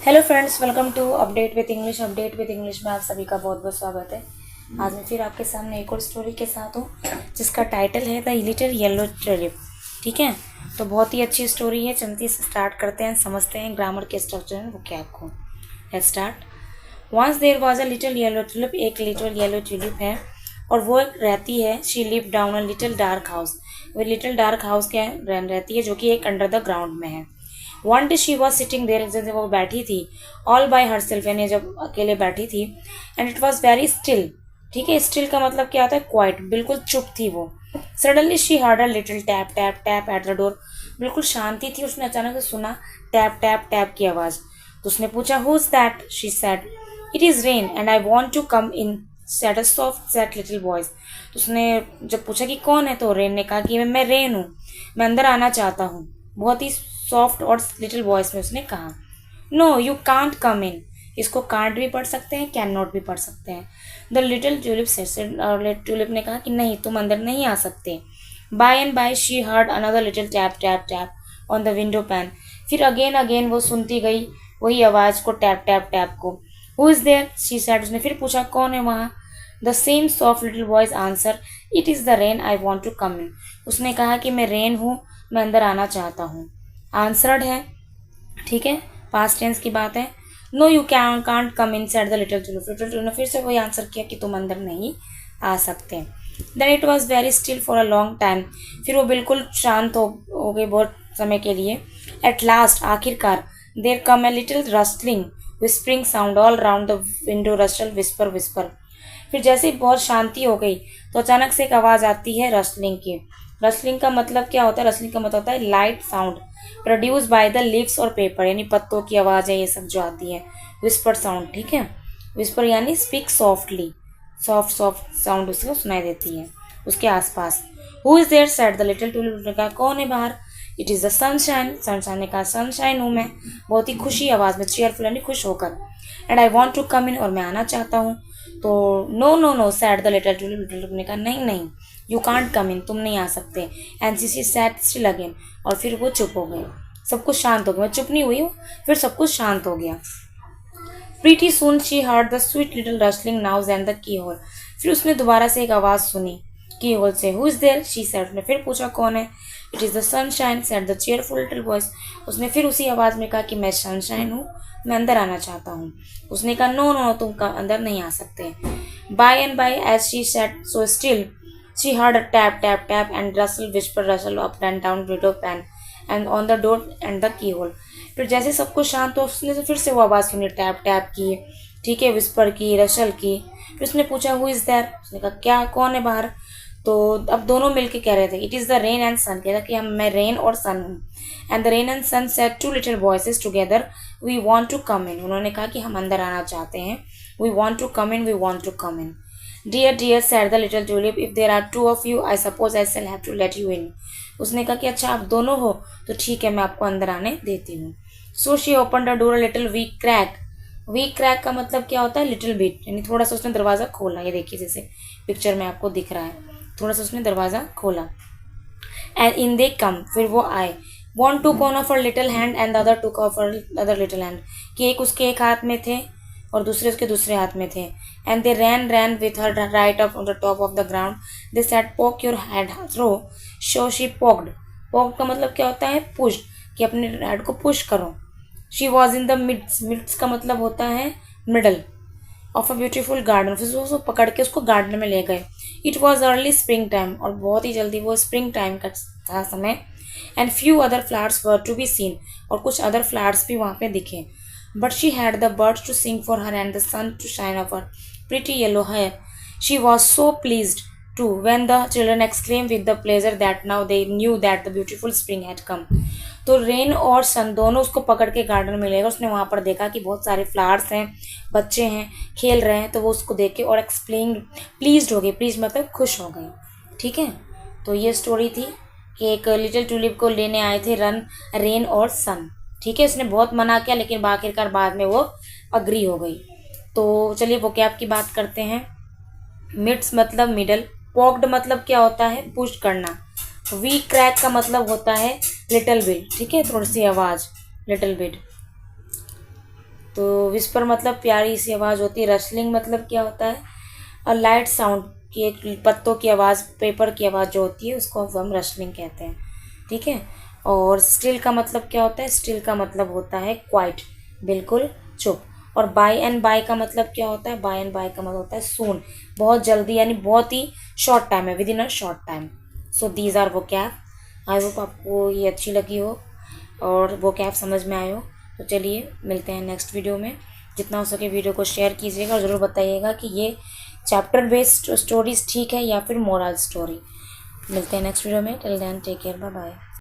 Hello friends, welcome to update with English में आप सभी का बहुत बहुत स्वागत है। आज मैं फिर आपके सामने एक और स्टोरी के साथ हूँ जिसका टाइटल है द लिटिल येलो ट्यूलिप। ठीक है, तो बहुत ही अच्छी स्टोरी है। चलती से स्टार्ट करते हैं, समझते हैं ग्रामर के स्ट्रक्चर में वो क्या आपको। Let's start. Once there was a little yellow tulip. एक लिटिल येलो ट्यूलिप है और वो रहती है। She live down a little dark house. वो लिटिल डार्क हाउस के रहती है जो कि एक अंडर द ग्राउंड में है। One day she was sitting देर, जब वो बैठी थी ऑल बाय हरसेल्फ, यानी जब अकेले बैठी थी। And it was very still. ठीक है, स्टिल का मतलब क्या होता है? क्वाइट, बिल्कुल चुप थी वो। Suddenly she heard a little tap tap tap at the door. बिल्कुल शांति थी, उसने अचानक से सुना टैप टैप टैप की आवाज़। तो उसने पूछा who is that. She said it is rain and I want to come in, said a soft set little voice. तो उसने जब पूछा कि कौन है, तो रेन ने कहा कि मैं रेन हूँ, मैं अंदर आना चाहता हूँ। बहुत ही सॉफ्ट और लिटिल वॉइस में उसने कहा। नो यू कांट कम इन। इसको कांट भी पढ़ सकते हैं, कैन नॉट भी पढ़ सकते हैं। द लिटिल ट्यूलिप सेड, और ट्यूलिप ने कहा कि नहीं, तुम अंदर नहीं आ सकते। By and by she heard another little tap tap tap on the window pane. फिर अगेन अगेन वो सुनती गई वही आवाज़ को, टैप टैप टैप को। Who is there, she said. उसने फिर पूछा कौन है वहाँ। The same soft little voice answer it is the rain I want to come इन। उसने कहा कि मैं रेन हूँ, मैं अंदर आना चाहता हूँ। आंसर्ड है, ठीक है, पास्ट टेंस की बात है। No you can can't come in said the little tulip. Little tulip ने फिर से वही आंसर किया कि तुम अंदर नहीं आ सकते। Then it was very still for a long time. फिर वो बिल्कुल शांत हो गई बहुत समय के लिए। एट लास्ट, आखिरकार, there came a little rustling whispering sound all round the window. Rustle, whisper whisper. फिर जैसे ही बहुत शांति हो गई तो अचानक से एक आवाज़ आती है रस्टलिंग की। रस्टलिंग का मतलब क्या होता है? रस्टलिंग का मतलब होता है light sound produce by the leaves और पेपर, यानी पत्तों की आवाज़ है ये सब जो आती है। विस्पर साउंड, ठीक है, विस्पर यानी speak softly, soft soft sound उसको सुनाई देती है उसके आसपास। Who is there said the little tulip ने कहा कौन है बाहर। It is the sunshine. Sunshine ने कहा सनशाइन हूँ मैं, बहुत ही खुशी आवाज़ में, चेयरफुल यानी खुश होकर। And I want to come in, और मैं आना चाहता हूँ। तो no no no said the little tulip. Little tulip ने कहा नहीं नहीं, यू कांट कम इन, तुम नहीं आ सकते। And she set still again, और फिर वो चुप हो गए। सब कुछ शांत हो गया, मैं चुप नहीं हुई हूँ, फिर सब कुछ शांत हो गया। Pretty soon she heard the sweet little rustling noise and the keyhole. फिर उसने दोबारा से एक आवाज़ सुनी की होल से। Who is there, she said. उसने फिर पूछा कौन है। It is the sunshine said the cheerful little voice. उसने फिर उसी आवाज़ में कहा कि मैं सनशाइन हूँ, मैं अंदर आना चाहता हूँ। उसने कहा नो नो, तुम अंदर नहीं आ सकते। By and by as she sat so still she heard a tap tap tap and rustle whisper rustle up and down window pane and on the door and the keyhole. फिर जैसे सब कुछ शांत हो, उसने तो फिर से वो आवाज़ सुनी टैप टैप की, ठीक है, विस्पर की, रशल की। फिर उसने पूछा हु इज़ देयर। उसने कहा क्या, कौन है बाहर। तो अब दोनों मिलके कह रहे थे it is the rain and sun. कह रहा कि हम, मैं रेन और सन हूँ। And the rain and sun said to little voices together we want to come in. उन्होंने कहा कि हम अंदर आना चाहते हैं। We want to come in, we want to come in. Dear dear said the little tulip, if there are two of you I suppose I shall have to let you in. उसने कहा कि अच्छा आप दोनों हो तो ठीक है, मैं आपको अंदर आने देती हूँ। So she open the door little weak crack. Weak crack का मतलब क्या होता है? लिटिल बिट, यानी थोड़ा सा उसने दरवाज़ा खोला। ये देखिए जैसे पिक्चर में आपको दिख रहा है, थोड़ा सा उसने दरवाज़ा खोला। एंड इन दे कम, फिर वो आए। One took on of her little hand and the other took of her other little hand, कि एक उसके एक हाथ में थे और दूसरे उसके दूसरे हाथ में थे। And they ran ran with her right up on the top of the ground. They said poke your head through. So she poked. Poke का मतलब क्या होता है? पुश, कि अपने हेड को पुश करो। She was in the midst. Midst का मतलब होता है middle of a beautiful garden. फिर वो उसको पकड़ के उसको गार्डन में ले गए। It was early spring time, और बहुत ही जल्दी वो स्प्रिंग टाइम का था समय। And few other flowers were to be seen, और कुछ अदर फ्लावर्स भी वहाँ पे दिखे। But she had the birds to sing for her and the sun to shine of her pretty yellow hair. She was so pleased too when the children exclaimed with the pleasure that now they knew that the beautiful spring had come। तो rain और सन दोनों उसको पकड़ के garden में ले गए। उसने वहाँ पर देखा कि बहुत सारे फ्लावर्स हैं, बच्चे हैं, खेल रहे हैं। तो वो उसको देख के और एक्सप्लेन प्लीज्ड हो गई। प्लीज मतलब खुश हो गई। ठीक है, तो ये स्टोरी थी कि एक लिटिल ट्यूलिप को लेने आए थे रेन और सन। ठीक है, उसने बहुत मना किया लेकिन आखिरकार बाद में वो अग्री हो गई। तो चलिए वोकैब की बात करते हैं। मिड्स मतलब मिडल। पॉक्ड मतलब क्या होता है? पुश करना। वी क्रैक का मतलब होता है लिटिल बिट। ठीक है, थोड़ी सी आवाज़, लिटिल बिट। तो विस्पर मतलब प्यारी सी आवाज़ होती है। रसलिंग मतलब क्या होता है, और लाइट साउंड की, एक पत्तों की आवाज़, पेपर की आवाज़ जो होती है उसको हम रसलिंग कहते हैं, ठीक है। और स्टिल का मतलब क्या होता है, स्टिल का मतलब होता है क्वाइट, बिल्कुल चुप। और बाय एंड बाय का मतलब क्या होता है, बाय एंड बाय का मतलब होता है सून, बहुत जल्दी, यानी बहुत ही शॉर्ट टाइम है, within a short time. So these are वो कैप। आई होप आपको ये अच्छी लगी हो और वो कैप समझ में आए हो। तो चलिए मिलते हैं नेक्स्ट वीडियो में। जितना हो सके वीडियो को शेयर कीजिएगा और ज़रूर बताइएगा कि ये चैप्टर बेस्ड स्टोरीज ठीक है या फिर मोरल स्टोरी। मिलते हैं नेक्स्ट वीडियो में। Till then take care, bye bye.